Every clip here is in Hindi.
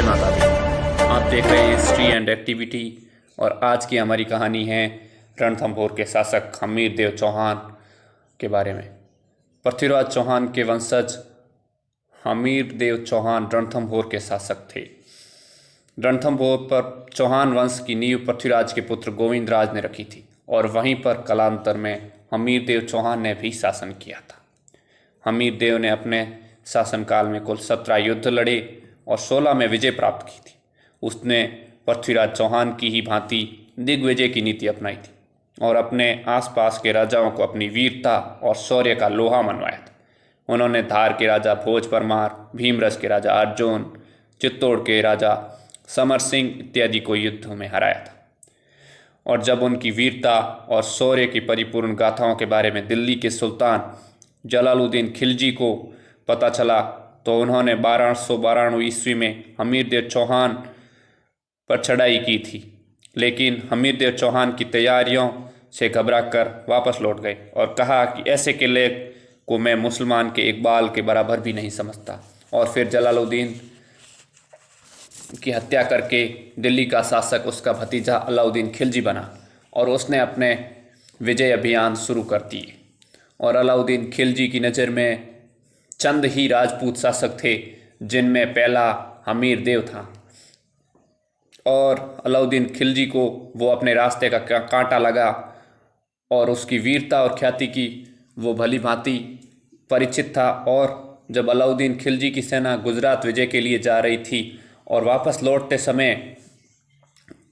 जय माता दी। आप देख रहे हैं हिस्ट्री एंड एक्टिविटी और आज की हमारी कहानी है रणथंभौर के शासक हमीर देव चौहान के बारे में। पृथ्वीराज चौहान के वंशज हमीर देव चौहान रणथंभौर के शासक थे। रणथंभौर पर चौहान वंश की नींव पृथ्वीराज के पुत्र गोविंदराज ने रखी थी और वहीं पर कालांतर में हमीर देव चौहान ने भी शासन किया था। हमीर देव ने अपने शासनकाल में कुल 17 युद्ध लड़े और 16 में विजय प्राप्त की थी। उसने पृथ्वीराज चौहान की ही भांति दिग्विजय की नीति अपनाई थी और अपने आसपास के राजाओं को अपनी वीरता और शौर्य का लोहा मनवाया था। उन्होंने धार के राजा भोज परमार, भीमरस के राजा अर्जुन, चित्तौड़ के राजा समर सिंह इत्यादि को युद्धों में हराया था। और जब उनकी वीरता और शौर्य की परिपूर्ण गाथाओं के बारे में दिल्ली के सुल्तान जलालुद्दीन खिलजी को पता चला तो उन्होंने 1292 ईस्वी में हमीर देव चौहान पर चढ़ाई की थी, लेकिन हमीर देव चौहान की तैयारियों से घबराकर वापस लौट गए और कहा कि ऐसे किले को मैं मुसलमान के इकबाल के बराबर भी नहीं समझता। और फिर जलालुद्दीन की हत्या करके दिल्ली का शासक उसका भतीजा अलाउद्दीन खिलजी बना और उसने अपने विजय अभियान शुरू कर दिए। और अलाउद्दीन खिलजी की नज़र में चंद ही राजपूत शासक थे, जिनमें पहला हमीर देव था। और अलाउद्दीन खिलजी को वो अपने रास्ते का कांटा लगा और उसकी वीरता और ख्याति की वो भली भांति परिचित था। और जब अलाउद्दीन खिलजी की सेना गुजरात विजय के लिए जा रही थी और वापस लौटते समय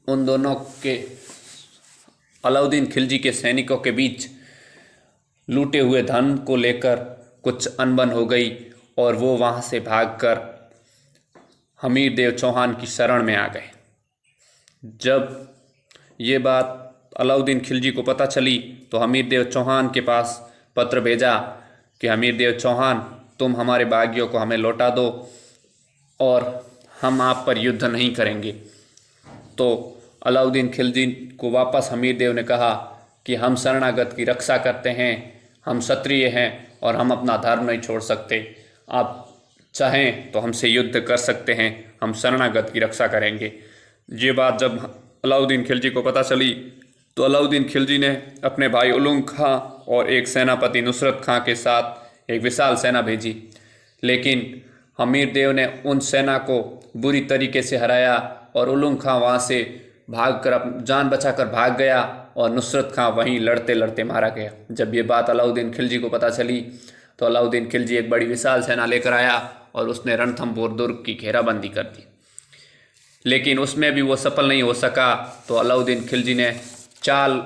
उन दोनों के अलाउद्दीन खिलजी के सैनिकों के बीच लूटे हुए धन को लेकर कुछ अनबन हो गई और वो वहाँ से भागकर हमीर देव चौहान की शरण में आ गए। जब ये बात अलाउद्दीन खिलजी को पता चली तो हमीर देव चौहान के पास पत्र भेजा कि हमीर देव चौहान, तुम हमारे बागियों को हमें लौटा दो और हम आप पर युद्ध नहीं करेंगे। तो अलाउद्दीन खिलजी को वापस हमीर देव ने कहा कि हम शरणागत की रक्षा करते हैं, हम क्षत्रिय हैं और हम अपना धर्म नहीं छोड़ सकते। आप चाहें तो हमसे युद्ध कर सकते हैं, हम शरणागत की रक्षा करेंगे। ये बात जब अलाउद्दीन खिलजी को पता चली तो अलाउद्दीन खिलजी ने अपने भाई उलुग खां और एक सेनापति नुसरत खां के साथ एक विशाल सेना भेजी, लेकिन हमीर देव ने उन सेना को बुरी तरीके से हराया और उलुग खां वहाँ से भागकर जान बचाकर भाग गया और नुसरत खां वहीं लड़ते लड़ते मारा गया। जब ये बात अलाउद्दीन खिलजी को पता चली तो अलाउद्दीन खिलजी एक बड़ी विशाल सेना लेकर आया और उसने रणथंभौर दुर्ग की घेराबंदी कर दी, लेकिन उसमें भी वो सफल नहीं हो सका। तो अलाउद्दीन खिलजी ने चाल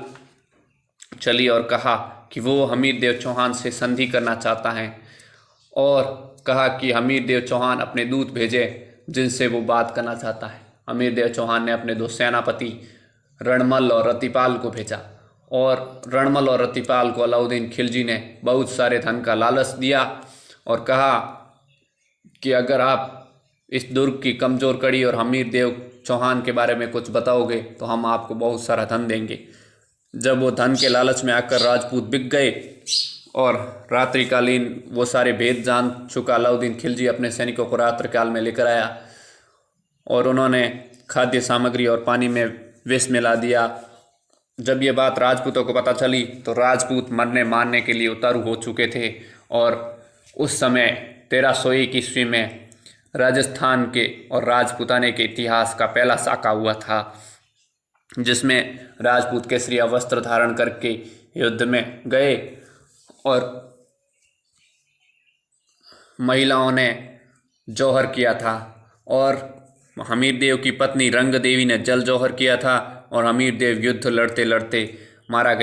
चली और कहा कि वो हमीर देव चौहान से संधि करना चाहता है और कहा कि हमीर देव चौहान अपने दूत भेजे जिनसे वो बात करना चाहता है। हमीर देव चौहान ने अपने 2 सेनापति रणमल और रतिपाल को भेजा और रणमल और रतिपाल को अलाउद्दीन खिलजी ने बहुत सारे धन का लालच दिया और कहा कि अगर आप इस दुर्ग की कमज़ोर कड़ी और हमीर देव चौहान के बारे में कुछ बताओगे तो हम आपको बहुत सारा धन देंगे। जब वो धन के लालच में आकर राजपूत बिक गए और रात्रिकालीन वो सारे भेद जान चुका अलाउद्दीन खिलजी अपने सैनिकों को रात्रिकाल में लेकर आया और उन्होंने खाद्य सामग्री और पानी में विष मिला दिया। जब ये बात राजपूतों को पता चली तो राजपूत मरने मारने के लिए उतारू हो चुके थे। और उस समय 1301 ईस्वी में राजस्थान के और राजपूताने के इतिहास का पहला साका हुआ था, जिसमें राजपूत केसरिया वस्त्र धारण करके युद्ध में गए और महिलाओं ने जौहर किया था और हमीर देव की पत्नी रंग देवी ने जल जौहर किया था और हमीर देव युद्ध लड़ते लड़ते मारा गया।